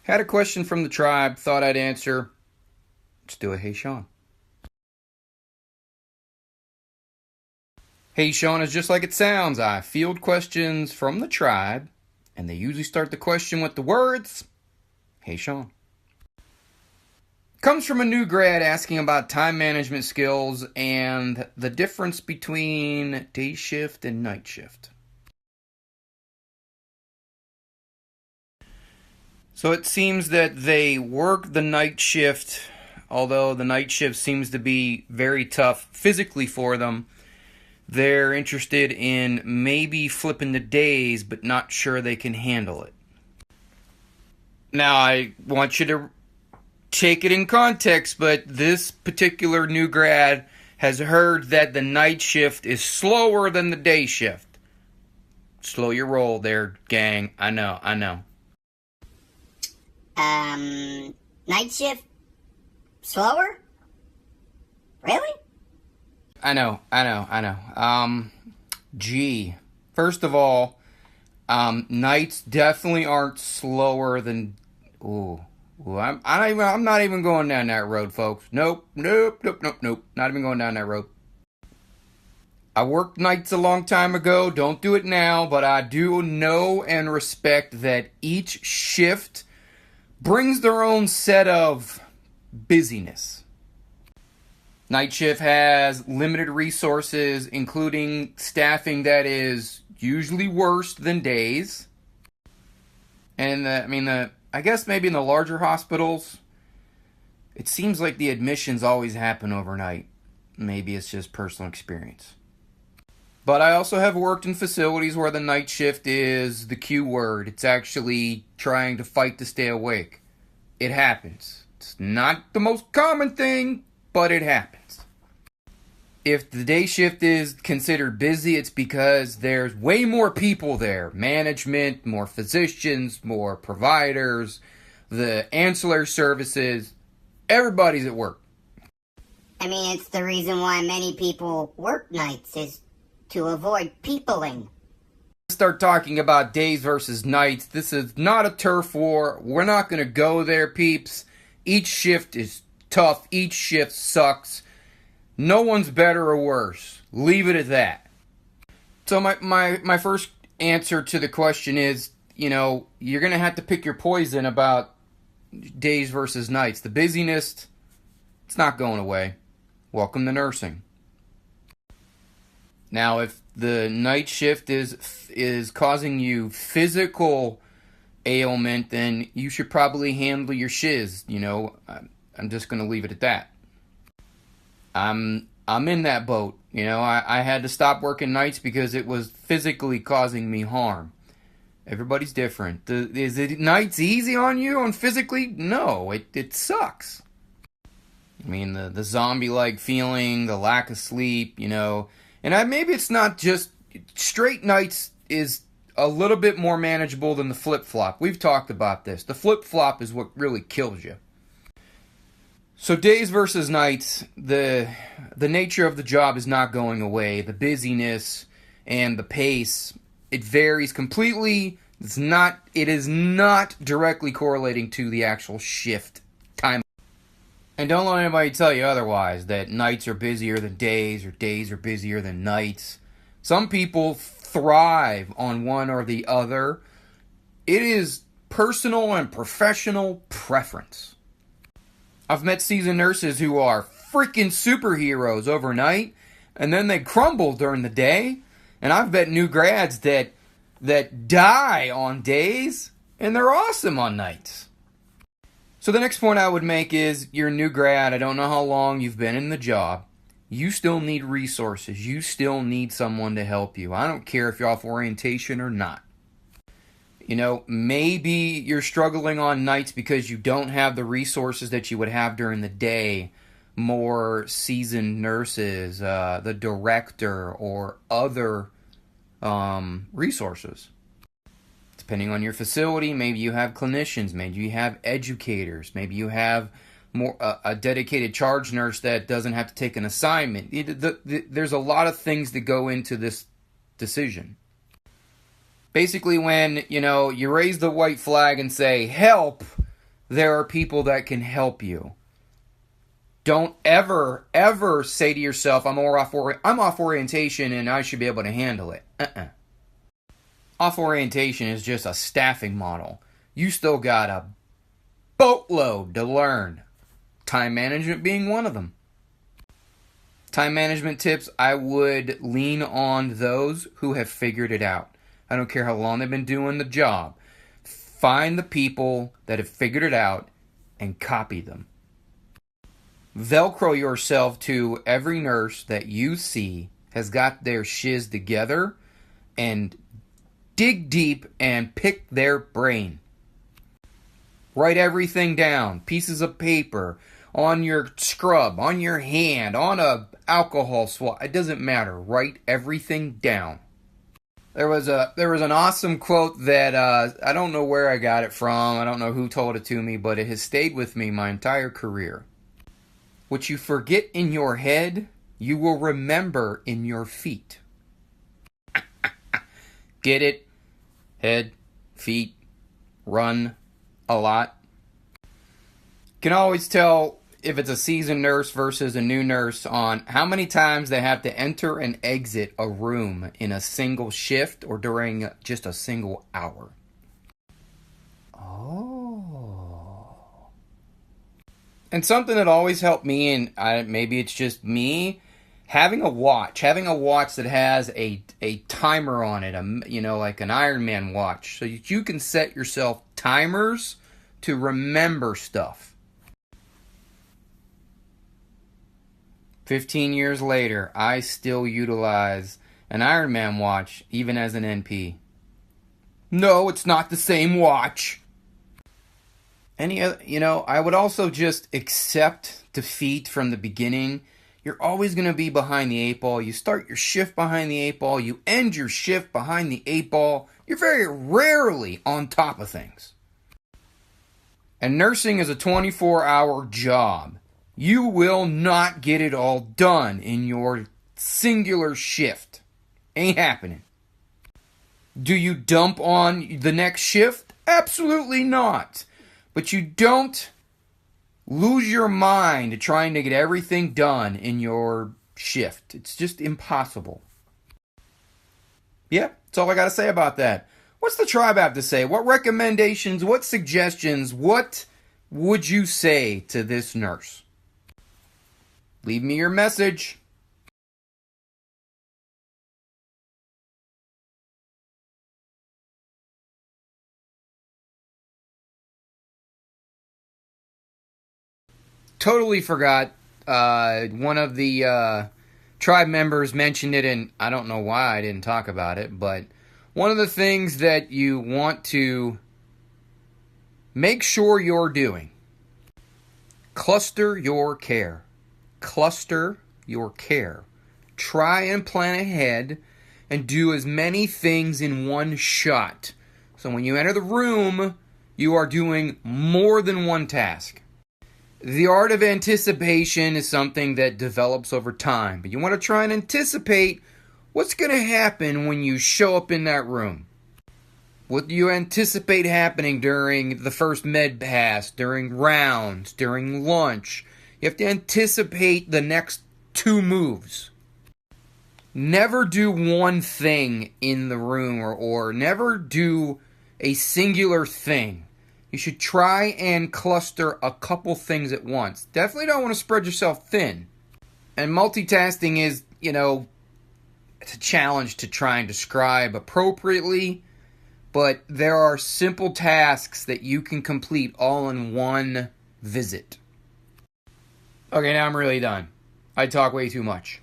Had a question from the tribe, thought I'd answer. Let's do a Hey Sean. Hey Sean is just like it sounds. I field questions from the tribe, and they usually start the question with the words, Hey Sean. Comes from a new grad asking about time management skills and the difference between day shift and night shift. So it seems that they work the night shift, although the night shift seems to be very tough physically for them. They're interested in maybe flipping the days, but not sure they can handle it. Now, I want you to take it in context, but this particular new grad has heard that the night shift is slower than the day shift. Slow your roll there, gang. I know. Night shift slower? Really? I know. First of all, nights definitely aren't slower than. I'm not even going down that road, folks. Nope. Not even going down that road. I worked nights a long time ago. Don't do it now, but I do know and respect that each shift brings their own set of busyness. Night shift has limited resources, including staffing that is usually worse than days. And I guess maybe in the larger hospitals, it seems like the admissions always happen overnight. Maybe it's just personal experience. But I also have worked in facilities where the night shift is the Q word. It's actually trying to fight to stay awake. It happens. It's not the most common thing, but it happens. If the day shift is considered busy, it's because there's way more people there. Management, more physicians, more providers, the ancillary services. Everybody's at work. It's the reason why many people work nights is to avoid peopling. Start talking about days versus nights. This is not a turf war. We're not going to go there, peeps. Each shift is tough. Each shift sucks. No one's better or worse. Leave it at that. So my first answer to the question is, you're going to have to pick your poison about days versus nights. The busyness, it's not going away. Welcome to nursing. Now, if the night shift is causing you physical ailment, then you should probably handle your shiz. I'm just going to leave it at that. I'm in that boat. I had to stop working nights because it was physically causing me harm. Everybody's different. Is it nights easy on you on physically? No, it sucks. The zombie-like feeling, the lack of sleep, And maybe it's not just straight nights is a little bit more manageable than the flip-flop. We've talked about this. The flip-flop is what really kills you. So days versus nights, the nature of the job is not going away. The busyness and the pace, it varies completely. It is not directly correlating to the actual shift time. And don't let anybody tell you otherwise, that nights are busier than days or days are busier than nights. Some people thrive on one or the other. It is personal and professional preference. I've met seasoned nurses who are freaking superheroes overnight, and then they crumble during the day. And I've met new grads that die on days, and they're awesome on nights. So the next point I would make is, you're a new grad, I don't know how long you've been in the job. You still need resources. You still need someone to help you. I don't care if you're off orientation or not. Maybe you're struggling on nights because you don't have the resources that you would have during the day. More seasoned nurses, the director, or other resources. Depending on your facility, maybe you have clinicians, maybe you have educators, maybe you have more a dedicated charge nurse that doesn't have to take an assignment. There's a lot of things that go into this decision. Basically, when you raise the white flag and say help, there are people that can help you. Don't ever, ever say to yourself, I'm off orientation and I should be able to handle it. Off orientation is just a staffing model. You still got a boatload to learn. Time management being one of them. Time management tips, I would lean on those who have figured it out. I don't care how long they've been doing the job. Find the people that have figured it out and copy them. Velcro yourself to every nurse that you see has got their shiz together and dig deep and pick their brain. Write everything down. Pieces of paper, on your scrub, on your hand, on a alcohol swab. It doesn't matter. Write everything down. There was an awesome quote that I don't know where I got it from. I don't know who told it to me, but it has stayed with me my entire career. What you forget in your head, you will remember in your feet. Get it? Head, feet, run a lot. Can always tell if it's a seasoned nurse versus a new nurse on how many times they have to enter and exit a room in a single shift or during just a single hour. And something that always helped me, and maybe it's just me, having a watch that has a timer on it, like an Iron Man watch, so that you can set yourself timers to remember stuff. 15 years later, I still utilize an Iron Man watch, even as an NP. No, it's not the same watch. I would also just accept defeat from the beginning. You're always going to be behind the 8 ball. You start your shift behind the 8 ball. You end your shift behind the 8 ball. You're very rarely on top of things. And nursing is a 24-hour job. You will not get it all done in your singular shift. Ain't happening. Do you dump on the next shift? Absolutely not. But you don't lose your mind trying to get everything done in your shift. It's just impossible. Yeah, that's all I got to say about that. What's the tribe have to say? What recommendations, what suggestions, what would you say to this nurse? Leave me your message. Totally forgot. One of the tribe members mentioned it, and I don't know why I didn't talk about it, but one of the things that you want to make sure you're doing, cluster your care. Cluster your care. Try and plan ahead and do as many things in one shot. So when you enter the room, you are doing more than one task. The art of anticipation is something that develops over time, but you want to try and anticipate what's going to happen when you show up in that room. What do you anticipate happening during the first med pass, during rounds, during lunch? You have to anticipate the next 2 moves. Never do one thing in the room or never do a singular thing. You should try and cluster a couple things at once. Definitely don't want to spread yourself thin. And multitasking is, it's a challenge to try and describe appropriately, but there are simple tasks that you can complete all in one visit. Okay, now I'm really done. I talk way too much.